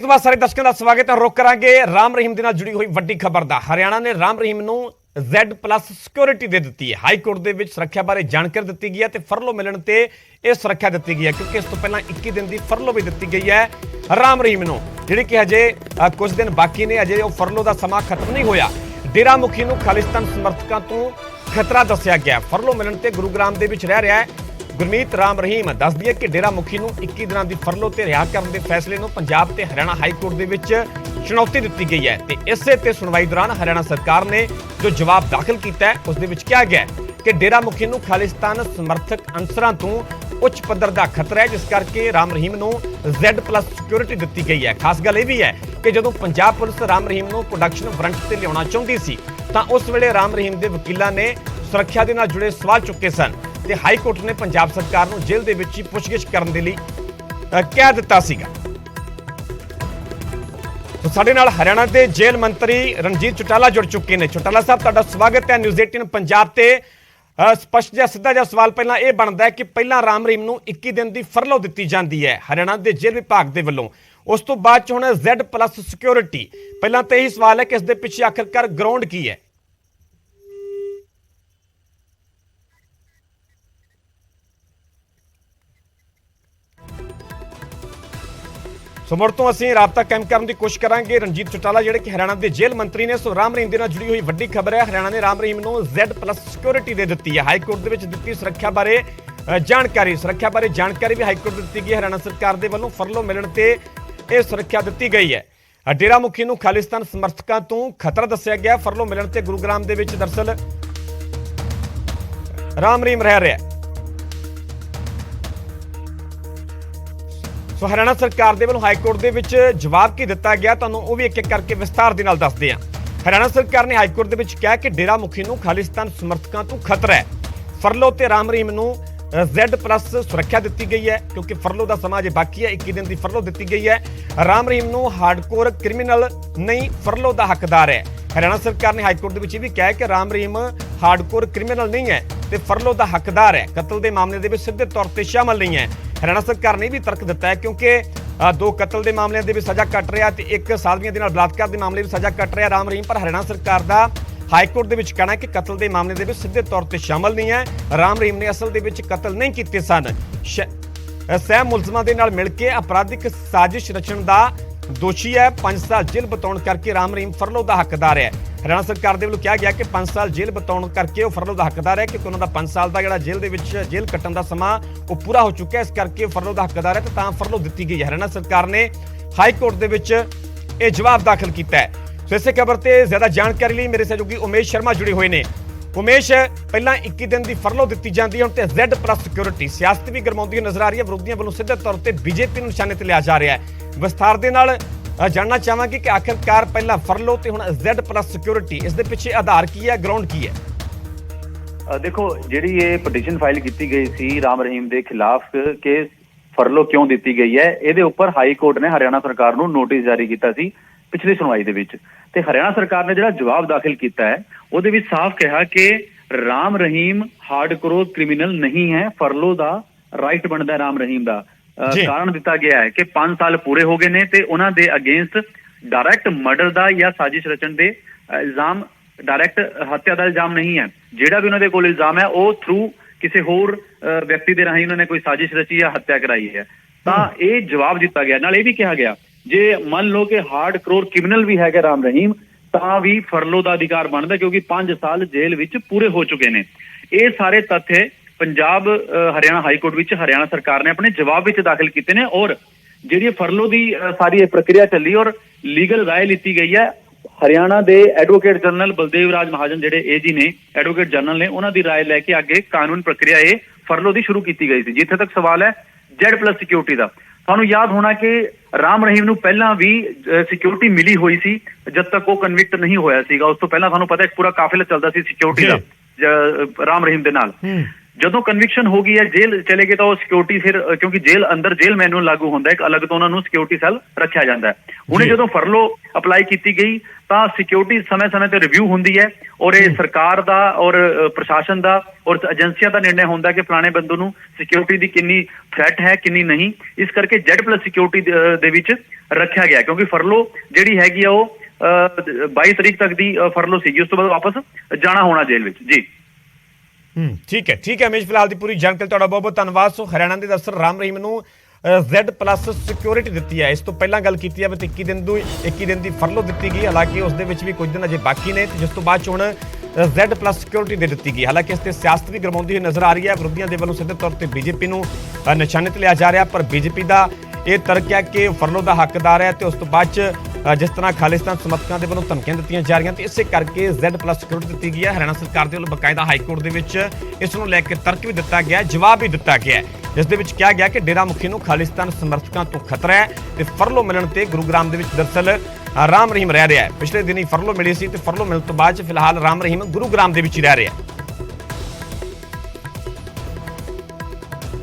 ਇਸ ਵਾਰ ਸਾਰੇ ਦਰਸ਼ਕਾਂ ਦਾ ਸਵਾਗਤ ਹੈ। ਰੁਕ ਕਰਾਂਗੇ ਰਾਮ ਰਹੀਮ ਦੇ ਨਾਲ ਜੁੜੀ ਹੋਈ ਵੱਡੀ ਖਬਰ ਦਾ। ਹਰਿਆਣਾ ਨੇ ਰਾਮ ਰਹੀਮ ਨੂੰ Z+ ਸਿਕਿਉਰਿਟੀ ਦੇ ਦਿੱਤੀ ਹੈ। ਹਾਈ ਕੋਰਟ ਦੇ ਵਿੱਚ ਸੁਰੱਖਿਆ ਬਾਰੇ ਜਾਣਕਾਰੀ ਦਿੱਤੀ ਗਈ ਹੈ ਤੇ ਫਰਲੋ ਮਿਲਣ ਤੇ ਇਹ ਸੁਰੱਖਿਆ ਦਿੱਤੀ ਗਈ ਹੈ, ਕਿਉਂਕਿ ਇਸ ਤੋਂ ਪਹਿਲਾਂ 21 ਦਿਨ ਦੀ ਫਰਲੋ ਵੀ ਦਿੱਤੀ ਗਈ ਹੈ ਰਾਮ ਰਹੀਮ ਨੂੰ, ਜਿਹੜੀ ਕਿ ਹਜੇ ਕੁਝ ਦਿਨ ਬਾਕੀ ਨੇ। ਅਜੇ ਉਹ ਫਰਲੋ ਦਾ ਸਮਾਂ ਖਤਮ ਨਹੀਂ ਹੋਇਆ। ਡੇਰਾ ਮੁਖੀ ਨੂੰ ਖਾਲਿਸਤਾਨ ਸਮਰਥਕਾਂ ਤੋਂ ਖਤਰਾ ਦੱਸਿਆ ਗਿਆ। ਫਰਲੋ ਮਿਲਣ ਤੇ ਗੁਰੂਗ੍ਰਾਮ ਦੇ ਵਿੱਚ ਰਹਿ ਰਿਹਾ ਹੈ ਗੁਰਮੀਤ ਰਾਮ ਰਹੀਮ। ਦੱਸ ਦਈਏ ਕਿ ਡੇਰਾ ਮੁਖੀ ਨੂੰ 21 ਦਿਨਾਂ ਦੀ ਫਰਲੋ ਤੇ ਰਿਹਾ ਕਰਨ ਦੇ ਫੈਸਲੇ ਨੂੰ ਪੰਜਾਬ ਤੇ ਹਰਿਆਣਾ ਹਾਈ ਕੋਰਟ ਦੇ ਵਿੱਚ ਚੁਣੌਤੀ ਦਿੱਤੀ ਗਈ ਹੈ ਤੇ ਇਸੇ ਤੇ ਸੁਣਵਾਈ ਦੌਰਾਨ ਹਰਿਆਣਾ ਸਰਕਾਰ ਨੇ ਜੋ ਜਵਾਬ ਦਾਖਲ ਕੀਤਾ ਹੈ ਉਸ ਦੇ ਵਿੱਚ ਕਿਹਾ ਗਿਆ ਕਿ ਡੇਰਾ ਮੁਖੀ ਨੂੰ ਖਾਲਿਸਤਾਨ ਸਮਰਥਕ ਅਨਸਰਾਂ ਤੋਂ ਉੱਚ ਪੱਧਰ ਦਾ ਖਤਰਾ ਹੈ, ਜਿਸ ਕਰਕੇ ਰਾਮ ਰਹੀਮ ਨੂੰ Z+ ਸਿਕਿਉਰਿਟੀ ਦਿੱਤੀ ਗਈ ਹੈ। ਖਾਸ ਗੱਲ ਇਹ ਵੀ ਹੈ ਕਿ ਜਦੋਂ ਪੰਜਾਬ ਪੁਲਿਸ ਰਾਮ ਰਹੀਮ ਨੂੰ ਪ੍ਰੋਡਕਸ਼ਨ ਫਰੰਟ ਤੇ ਲਿਆਉਣਾ ਚਾਹੁੰਦੀ ਸੀ ਤਾਂ ਉਸ ਵੇਲੇ ਰਾਮ ਰਹੀਮ ਦੇ ਵਕੀਲਾਂ ਨੇ ਸੁਰੱਖਿਆ ਦੇ ਨਾਲ ਜੁੜੇ ਸਵਾਲ ਚੁੱਕੇ ਸਨ ਤੇ ਹਾਈ ਕੋਰਟ ਨੇ ਪੰਜਾਬ ਸਰਕਾਰ ਨੂੰ ਜੇਲ੍ਹ ਦੇ ਵਿੱਚ ਹੀ ਪੁੱਛਗਿੱਛ ਕਰਨ ਦੇ ਲਈ ਕਹਿ ਦਿੱਤਾ ਸੀਗਾ। ਸਾਡੇ ਨਾਲ ਹਰਿਆਣਾ ਦੇ ਜੇਲ੍ਹ ਮੰਤਰੀ ਰਣਜੀਤ ਚੌਟਾਲਾ ਜੁੜ ਚੁੱਕੇ ਨੇ। ਚੌਟਾਲਾ ਸਾਹਿਬ, ਤੁਹਾਡਾ ਸਵਾਗਤ ਹੈ ਨਿਊਜ਼ 18 ਪੰਜਾਬ ਤੇ। ਸਪਸ਼ਟ ਜਿਹਾ ਸਿੱਧਾ ਜਿਹਾ ਸਵਾਲ ਪਹਿਲਾਂ ਇਹ ਬਣਦਾ ਹੈ ਕਿ ਪਹਿਲਾਂ ਰਾਮ ਰਹੀਮ ਨੂੰ 21 ਦਿਨ ਦੀ ਫਰਲੋ ਦਿੱਤੀ ਜਾਂਦੀ ਹੈ ਹਰਿਆਣਾ ਦੇ ਜੇਲ੍ਹ ਵਿਭਾਗ ਦੇ ਵੱਲੋਂ, ਉਸ ਤੋਂ ਬਾਅਦ ਚ ਹੁਣ Z+ ਸਿਕਿਉਰਿਟੀ। ਪਹਿਲਾਂ ਤਾਂ ਇਹੀ ਸਵਾਲ ਹੈ ਕਿ ਇਸ ਦੇ ਪਿੱਛੇ ਆਖਿਰਕਾਰ ਗਰਾਊਂਡ ਕੀ ਹੈ? ਸੋ ਮੁੜ ਤੋਂ ਅਸੀਂ ਰਾਬਤਾ ਕਾਇਮ ਕਰਨ ਦੀ ਕੋਸ਼ਿਸ਼ ਕਰਾਂਗੇ। ਰਣਜੀਤ ਚੌਟਾਲਾ ਜਿਹੜੇ ਕਿ ਹਰਿਆਣਾ ਦੇ ਜੇਲ੍ਹ ਮੰਤਰੀ ਨੇ। ਸੋ ਰਾਮ ਰਹੀਮ ਦੇ ਨਾਲ ਜੁੜੀ ਹੋਈ ਵੱਡੀ ਖਬਰ ਹੈ, ਹਰਿਆਣਾ ਨੇ ਰਾਮ ਰਹੀਮ ਨੂੰ Z+ ਸਿਕਿਉਰਿਟੀ ਦੇ ਦਿੱਤੀ ਹੈ। ਹਾਈ ਕੋਰਟ ਦੇ ਵਿੱਚ ਦਿੱਤੀ ਸੁਰੱਖਿਆ ਬਾਰੇ ਜਾਣਕਾਰੀ ਵੀ ਹਾਈ ਕੋਰਟ ਦਿੱਤੀ ਗਈ ਹਰਿਆਣਾ ਸਰਕਾਰ ਦੇ ਵੱਲੋਂ। ਫਰਲੋ ਮਿਲਣ ਤੇ ਇਹ ਸੁਰੱਖਿਆ ਦਿੱਤੀ ਗਈ ਹੈ। ਡੇਰਾ ਮੁਖੀ ਨੂੰ ਖਾਲਿਸਤਾਨ ਸਮਰਥਕਾਂ ਤੋਂ ਖਤਰਾ ਦੱਸਿਆ ਗਿਆ। ਫਰਲੋ ਮਿਲਣ ਤੇ ਗੁਰੂਗ੍ਰਾਮ ਦੇ ਵਿੱਚ ਦਰਅਸਲ ਰਾਮ ਰਹੀਮ ਰਹਿ ਰਿਹਾ। ਸੋ ਹਰਿਆਣਾ ਸਰਕਾਰ ਦੇ ਵੱਲੋਂ ਹਾਈ ਕੋਰਟ ਦੇ ਵਿੱਚ ਜਵਾਬ ਕੀ ਦਿੱਤਾ ਗਿਆ, ਤੁਹਾਨੂੰ ਉਹ ਵੀ ਇੱਕ ਇੱਕ ਕਰਕੇ ਵਿਸਥਾਰ ਦੇ ਨਾਲ ਦੱਸਦੇ ਹਾਂ। ਹਰਿਆਣਾ ਸਰਕਾਰ ਨੇ ਹਾਈ ਕੋਰਟ ਦੇ ਵਿੱਚ ਕਿਹਾ ਕਿ ਡੇਰਾ ਮੁਖੀ ਨੂੰ ਖਾਲਿਸਤਾਨ ਸਮਰਥਕਾਂ ਤੋਂ ਖਤਰਾ ਹੈ। ਫਰਲੋ ਤੇ ਰਾਮ ਰਹੀਮ ਨੂੰ Z+ ਸੁਰੱਖਿਆ ਦਿੱਤੀ ਗਈ ਹੈ, ਕਿਉਂਕਿ ਫਰਲੋ ਦਾ ਸਮਾਂ ਅਜੇ ਬਾਕੀ ਹੈ। 21 ਦਿਨ ਦੀ ਫਰਲੋ ਦਿੱਤੀ ਗਈ ਹੈ। ਰਾਮ ਰਹੀਮ ਨੂੰ ਹਾਰਡਕੋਰ ਕ੍ਰਿਮੀਨਲ ਨਹੀਂ, ਫਰਲੋ ਦਾ ਹੱਕਦਾਰ ਹੈ। ਹਰਿਆਣਾ ਸਰਕਾਰ ਨੇ ਹਾਈ ਕੋਰਟ ਦੇ ਵਿੱਚ ਇਹ ਵੀ ਕਿਹਾ ਕਿ ਰਾਮ ਰਹੀਮ ਹਾਰਡਕੋਰ ਕ੍ਰਿਮੀਨਲ ਨਹੀਂ ਹੈ ਤੇ ਫਰਲੋ ਦਾ ਹੱਕਦਾਰ ਹੈ। ਕਤਲ ਦੇ ਮਾਮਲੇ ਦੇ ਵਿੱਚ ਸਿੱਧੇ ਤੌਰ ਤੇ ਸ਼ਾਮਲ ਨਹੀਂ ਹੈ। ਹਰਿਆਣਾ ਸਰਕਾਰ ਨੇ ਵੀ ਤਰਕ ਦਿੱਤਾ ਹੈ, ਕਿਉਂਕਿ 2 ਕਤਲ ਦੇ ਮਾਮਲਿਆਂ ਦੇ ਵਿੱਚ ਸਜ਼ਾ ਕੱਟ ਰਿਹਾ ਤੇ 1 ਸਾਲਵੀਆਂ ਦੇ ਨਾਲ ਬਲਾਤਕਾਰ ਦੇ ਮਾਮਲੇ ਵਿੱਚ ਸਜ਼ਾ ਕੱਟ ਰਿਹਾ ਰਾਮ ਰਹੀਮ। ਪਰ ਹਰਿਆਣਾ ਸਰਕਾਰ ਦਾ ਹਾਈ ਕੋਰਟ ਦੇ ਵਿੱਚ ਕਹਿਣਾ ਹੈ ਕਿ ਕਤਲ ਦੇ ਮਾਮਲੇ ਦੇ ਵਿੱਚ ਸਿੱਧੇ ਤੌਰ ਤੇ ਸ਼ਾਮਲ ਨਹੀਂ ਹੈ। ਰਾਮ ਰਹੀਮ ਨੇ ਅਸਲ ਦੇ ਵਿੱਚ ਕਤਲ ਨਹੀਂ ਕੀਤੇ ਸਨ। ਸਹਿ ਮੁਲਜ਼ਮਾਂ ਦੇ ਨਾਲ ਮਿਲ ਕੇ ਅਪਰਾਧਿਕ ਸਾਜ਼ਿਸ਼ ਰਚਣ ਦਾ ਦੋਸ਼ੀ ਹੈ। 5 ਸਾਲ ਜੇਲ੍ਹ ਬਿਤਾਉਣ ਕਰਕੇ ਰਾਮ ਰਹੀਮ ਫਰਲੋ ਦਾ ਹੱਕਦਾਰ ਹੈ। ਹਰਿਆਣਾ ਸਰਕਾਰ ਦੇ ਵੱਲੋਂ ਕਿਹਾ ਗਿਆ ਕਿ 5 ਸਾਲ ਜੇਲ੍ਹ ਬਿਤਾਉਣ ਕਰਕੇ ਉਹ ਫਰਲੋ ਦਾ ਹੱਕਦਾਰ ਹੈ, ਕਿਉਂਕਿ ਉਹਨਾਂ ਦਾ 5 ਸਾਲ ਦਾ ਜਿਹੜਾ ਜੇਲ੍ਹ ਦੇ ਵਿੱਚ ਜੇਲ੍ਹ ਕੱਟਣ ਦਾ ਸਮਾਂ ਉਹ ਪੂਰਾ ਹੋ ਚੁੱਕਿਆ, ਇਸ ਕਰਕੇ ਉਹ ਫਰਲੋ ਦਾ ਹੱਕਦਾਰ ਹੈ ਤੇ ਤਾਂ ਫਰਲੋ ਦਿੱਤੀ ਗਈ ਹੈ। ਹਰਿਆਣਾ ਸਰਕਾਰ ਨੇ ਹਾਈ ਕੋਰਟ ਦੇ ਵਿੱਚ ਇਹ ਜਵਾਬ ਦਾਖਲ ਕੀਤਾ ਹੈ। ਸੋ ਇਸੇ ਖਬਰ ਤੇ ਜ਼ਿਆਦਾ ਜਾਣਕਾਰੀ ਲਈ ਮੇਰੇ ਸਹਿਯੋਗੀ ਉਮੇਸ਼ ਸ਼ਰਮਾ ਜੁੜੇ ਹੋਏ ਨੇ। ਉਮੇਸ਼, ਪਹਿਲਾਂ 21 ਦਿਨ ਦੀ ਫਰਲੋ ਦਿੱਤੀ ਜਾਂਦੀ ਹੈ, ਹੁਣ ਤੇ Z+ ਸਿਕਿਉਰਿਟੀ। ਸਿਆਸਤ ਵੀ ਗਰਮਾਉਂਦੀ ਨਜ਼ਰ ਆ ਰਹੀ ਹੈ। ਵਿਰੋਧੀਆਂ ਵੱਲੋਂ ਸਿੱਧੇ ਤੌਰ ਤੇ BJP ਨੂੰ ਨਿਸ਼ਾਨੇ ਤੇ ਲਿਆ ਜਾ ਰਿਹਾ ਹੈ। ਵਿਸਥਾਰ ਦੇ ਨਾਲ ਜਾਣਨਾ ਚਾਹਾਂਗੇ ਕਿ ਆਖਿਰਕਾਰ ਪਹਿਲਾਂ ਫਰਲੋ ਤੇ ਹੁਣ Z+ ਸਿਕਿਉਰਿਟੀ, ਇਸ ਦੇ ਪਿੱਛੇ ਆਧਾਰ ਕੀ ਹੈ, ਗਰਾਊਂਡ ਕੀ ਹੈ? ਦੇਖੋ, ਜਿਹੜੀ ਇਹ ਪਟੀਸ਼ਨ ਫਾਈਲ ਕੀਤੀ ਗਈ ਸੀ ਰਾਮ ਰਹੀਮ ਦੇ ਖਿਲਾਫ ਕਿ ਫਰਲੋ ਕਿਉਂ ਦਿੱਤੀ ਗਈ ਹੈ, ਇਹਦੇ ਉੱਪਰ ਹਾਈ ਕੋਰਟ ਨੇ ਹਰਿਆਣਾ ਸਰਕਾਰ ਨੂੰ ਨੋਟਿਸ ਜਾਰੀ ਕੀਤਾ ਸੀ ਪਿਛਲੀ ਸੁਣਵਾਈ ਦੇ ਵਿੱਚ। ਤੇ ਹਰਿਆਣਾ ਸਰਕਾਰ ਨੇ ਜਿਹੜਾ ਜਵਾਬ ਦਾਖਲ ਕੀਤਾ ਹੈ ਉਹਦੇ ਵਿੱਚ ਸਾਫ਼ ਕਿਹਾ ਕਿ ਰਾਮ ਰਹੀਮ ਹਾਰਡਕੋਰ ਕ੍ਰਿਮੀਨਲ ਨਹੀਂ ਹੈ, ਫਰਲੋ ਦਾ ਰਾਈਟ ਬਣਦਾ ਰਾਮ ਰਹੀਮ ਦਾ। ਕਾਰਨ ਦਿੱਤਾ ਗਿਆ ਹੈ ਕਿ 5 ਸਾਲ ਪੂਰੇ ਹੋ ਗਏ ਨੇ ਤੇ ਉਹਨਾਂ ਦੇ ਅਗੇਂਸਟ ਡਾਇਰੈਕਟ ਮਰਡਰ ਦਾ ਜਾਂ ਸਾਜ਼ਿਸ਼ ਰਚਣ ਦੇ ਇਲਜ਼ਾਮ, ਡਾਇਰੈਕਟ ਹੱਤਿਆ ਦਾ ਇਲਜ਼ਾਮ ਨਹੀਂ ਹੈ। ਜਿਹੜਾ ਵੀ ਉਹਨਾਂ ਦੇ ਕੋਲ ਇਲਜ਼ਾਮ ਹੈ ਉਹ ਥਰੂ ਕਿਸੇ ਹੋਰ ਵਿਅਕਤੀ ਦੇ ਰਾਹੀਂ ਉਹਨਾਂ ਨੇ ਕੋਈ ਸਾਜ਼ਿਸ਼ ਰਚੀ ਜਾਂ ਹੱਤਿਆ ਕਰਾਈ ਹੈ। ਤਾਂ ਇਹ ਜਵਾਬ ਦਿੱਤਾ ਗਿਆ। ਨਾਲ ਇਹ ਵੀ ਕਿਹਾ ਗਿਆ ਜੇ ਮੰਨ ਲਓ ਕਿ ਹਾਰਡਕੋਰ ਕ੍ਰਿਮੀਨਲ ਵੀ ਹੈਗਾ ਰਾਮ ਰਹੀਮ ਤਾਂ ਵੀ ਫਰਲੋ ਦਾ ਅਧਿਕਾਰ ਬਣਦਾ, ਕਿਉਂਕਿ 5 ਸਾਲ ਜੇਲ੍ਹ ਵਿੱਚ ਪੂਰੇ ਹੋ ਚੁੱਕੇ ਨੇ। ਇਹ ਸਾਰੇ ਤੱਥ ਪੰਜਾਬ ਹਰਿਆਣਾ ਹਾਈ ਕੋਰਟ ਵਿੱਚ ਹਰਿਆਣਾ ਸਰਕਾਰ ਨੇ ਆਪਣੇ ਜਵਾਬ ਵਿੱਚ ਦਾਖਲ ਕੀਤੇ ਨੇ। ਔਰ ਜਿਹੜੀ ਫਰਲੋ ਦੀ ਸਾਰੀ ਇਹ ਪ੍ਰਕਿਰਿਆ ਚੱਲੀ ਔਰ ਲੀਗਲ ਰਾਏ ਲਿੱਤੀ ਗਈ ਹੈ। ਹਰਿਆਣਾ ਦੇ ਐਡਵੋਕੇਟ ਜਨਰਲ ਬਲਦੇਵ ਰਾਜ ਮਹਾਜਨ ਜਿਹੜੇ AG ਨੇ, ਐਡਵੋਕੇਟ ਜਨਰਲ ਨੇ, ਉਹਨਾਂ ਦੀ ਰਾਏ ਲੈ ਕੇ ਅੱਗੇ ਕਾਨੂੰਨ ਪ੍ਰਕਿਰਿਆ ਇਹ ਫਰਲੋ ਦੀ ਸ਼ੁਰੂ ਕੀਤੀ ਗਈ ਸੀ। ਜਿੱਥੇ ਤੱਕ ਸਵਾਲ ਹੈ Z+ ਸਿਕਿਉਰਿਟੀ ਦਾ, ਤੁਹਾਨੂੰ ਯਾਦ ਹੋਣਾ ਕਿ ਰਾਮ ਰਹੀਮ ਨੂੰ ਪਹਿਲਾਂ ਵੀ ਸਿਕਿਉਰਿਟੀ ਮਿਲੀ ਹੋਈ ਸੀ ਜਦ ਤੱਕ ਉਹ ਕਨਵਿਕਟ ਨਹੀਂ ਹੋਇਆ ਸੀਗਾ। ਉਸ ਤੋਂ ਪਹਿਲਾਂ ਤੁਹਾਨੂੰ ਪਤਾ ਇੱਕ ਪੂਰਾ ਕਾਫਿਲਾ ਚੱਲਦਾ ਸੀ ਸਿਕਿਉਰਿਟੀ ਦਾ ਰਾਮ ਰਹੀਮ ਦੇ ਨਾਲ। ਜਦੋਂ ਕਨਵਿਕਸ਼ਨ ਹੋ ਗਈ ਹੈ, ਜੇਲ੍ਹ ਚਲੇ ਗਏ ਤਾਂ ਉਹ ਸਿਕਿਉਰਿਟੀ ਫਿਰ, ਕਿਉਂਕਿ ਜੇਲ੍ਹ ਅੰਦਰ ਜੇਲ੍ਹ ਮੈਨੂਅਲ ਲਾਗੂ ਹੁੰਦਾ, ਇੱਕ ਅਲੱਗ ਤੋਂ ਉਹਨਾਂ ਨੂੰ ਸਿਕਿਉਰਿਟੀ ਸੈੱਲ ਰੱਖਿਆ ਜਾਂਦਾ ਹੈ। ਹੁਣੇ ਜੀ। ਜਦੋਂ ਫਰਲੋ ਅਪਲਾਈ ਕੀਤੀ ਗਈ ਤਾਂ ਸਿਕਿਉਰਿਟੀ ਸਮੇਂ-ਸਮੇਂ ਤੇ ਰਿਵਿਊ ਹੁੰਦੀ ਹੈ ਔਰ ਇਹ ਸਰਕਾਰ ਦਾ ਔਰ ਪ੍ਰਸ਼ਾਸਨ ਦਾ ਔਰ ਏਜੰਸੀਆਂ ਦਾ ਨਿਰਣੈ ਹੁੰਦਾ ਕਿ ਫਲਾਣੇ ਬੰਦੇ ਨੂੰ ਸਿਕਿਉਰਿਟੀ ਦੀ ਕਿੰਨੀ ਥ੍ਰੈਟ ਹੈ ਕਿੰਨੀ ਨਹੀਂ। ਇਸ ਕਰਕੇ Z+ ਸਿਕਿਉਰਿਟੀ ਦੇ ਵਿੱਚ ਰੱਖਿਆ ਗਿਆ ਕਿਉਂਕਿ ਫਰਲੋ ਜਿਹੜੀ ਹੈਗੀ ਆ ਉਹ 22 ਤਰੀਕ ਤੱਕ ਦੀ ਫਰਲੋ ਸੀਗੀ, ਉਸ ਤੋਂ ਬਾਅਦ ਵਾਪਸ ਜਾਣਾ ਹੋਣਾ ਜੇਲ੍ਹ ਵਿੱਚ। ਜੀ ਠੀਕ ਹੈ ਅਮੇਸ਼, ਫਿਲਹਾਲ ਦੀ ਪੂਰੀ ਜਾਣਕਾਰੀ ਤੁਹਾਡਾ ਬਹੁਤ ਬਹੁਤ ਧੰਨਵਾਦ। ਸੋ ਹਰਿਆਣਾ ਦੇ ਅਫਸਰ ਰਾਮ ਰਹੀਮ ਨੂੰ Z+ ਸਿਕਿਉਰਿਟੀ ਦਿੱਤੀ ਹੈ। ਇਸ ਤੋਂ ਪਹਿਲਾਂ ਗੱਲ ਕੀਤੀ ਜਾਵੇ ਤਾਂ 21 ਦਿਨ ਦੀ ਫਰਲੋ ਦਿੱਤੀ ਗਈ, ਹਾਲਾਂਕਿ ਉਸ ਦੇ ਵਿੱਚ ਵੀ ਕੁਝ ਦਿਨ ਅਜੇ ਬਾਕੀ ਨੇ, ਤੇ ਜਿਸ ਤੋਂ ਬਾਅਦ 'ਚ ਹੁਣ Z+ ਸਿਕਿਉਰਿਟੀ ਦੇ ਦਿੱਤੀ ਗਈ। ਹਾਲਾਂਕਿ ਇਸ ਤੇ ਸਿਆਸਤ ਵੀ ਗਰਮਾਉਂਦੀ ਹੋਈ ਨਜ਼ਰ ਆ ਰਹੀ ਹੈ। ਵਿਰੋਧੀਆਂ ਦੇ ਵੱਲੋਂ ਸਿੱਧੇ ਤੌਰ ਤੇ ਬੀਜੇਪੀ ਨੂੰ ਨਿਸ਼ਾਨੇ ਤੇ ਲਿਆ ਜਾ ਰਿਹਾ, ਪਰ ਬੀਜੇਪੀ ਦਾ ਇਹ ਤਰਕ ਹੈ ਕਿ ਫਰਲੋ ਦਾ ਹੱਕਦਾਰ ਹੈ, ਤੇ ਉਸ ਤੋਂ ਬਾਅਦ 'ਚ ਜਿਸ ਤਰ੍ਹਾਂ ਖਾਲਿਸਤਾਨ ਸਮਰਥਕਾਂ ਦੇ ਵੱਲੋਂ ਧਮਕੀਆਂ ਦਿੱਤੀਆਂ ਜਾ ਰਹੀਆਂ, ਤੇ ਇਸੇ ਕਰਕੇ Z+ ਸਿਕਿਉਰਿਟੀ ਦਿੱਤੀ ਗਈ ਹੈ। ਹਰਿਆਣਾ ਸਰਕਾਰ ਦੇ ਵੱਲੋਂ ਬਕਾਇਦਾ ਹਾਈ ਕੋਰਟ ਦੇ ਵਿੱਚ ਇਸ ਨੂੰ ਲੈ ਕੇ ਤਰਕ ਵੀ ਦਿੱਤਾ ਗਿਆ, ਜਵਾਬ ਵੀ ਦਿੱਤਾ ਗਿਆ, ਜਿਸ ਦੇ ਵਿੱਚ ਕਿਹਾ ਗਿਆ ਕਿ ਡੇਰਾ ਮੁਖੀ ਨੂੰ ਖਾਲਿਸਤਾਨ ਸਮਰਥਕਾਂ ਤੋਂ ਖਤਰਾ ਹੈ ਤੇ ਫਰਲੋ ਮਿਲਣ ਤੇ ਗੁਰੂਗ੍ਰਾਮ ਦੇ ਵਿੱਚ ਦਰਅਸਲ ਰਾਮ ਰਹੀਮ ਰਹਿ ਰਿਹਾ ਹੈ। ਪਿਛਲੇ ਦਿਨੀ ਫਰਲੋ ਮਿਲੀ ਸੀ ਤੇ ਫਰਲੋ ਮਿਲਣ ਤੋਂ ਬਾਅਦ ਫਿਲਹਾਲ ਰਾਮ ਰਹੀਮ ਗੁਰੂਗ੍ਰਾਮ ਦੇ ਵਿੱਚ ਹੀ ਰਹਿ ਰਿਹਾ ਹੈ।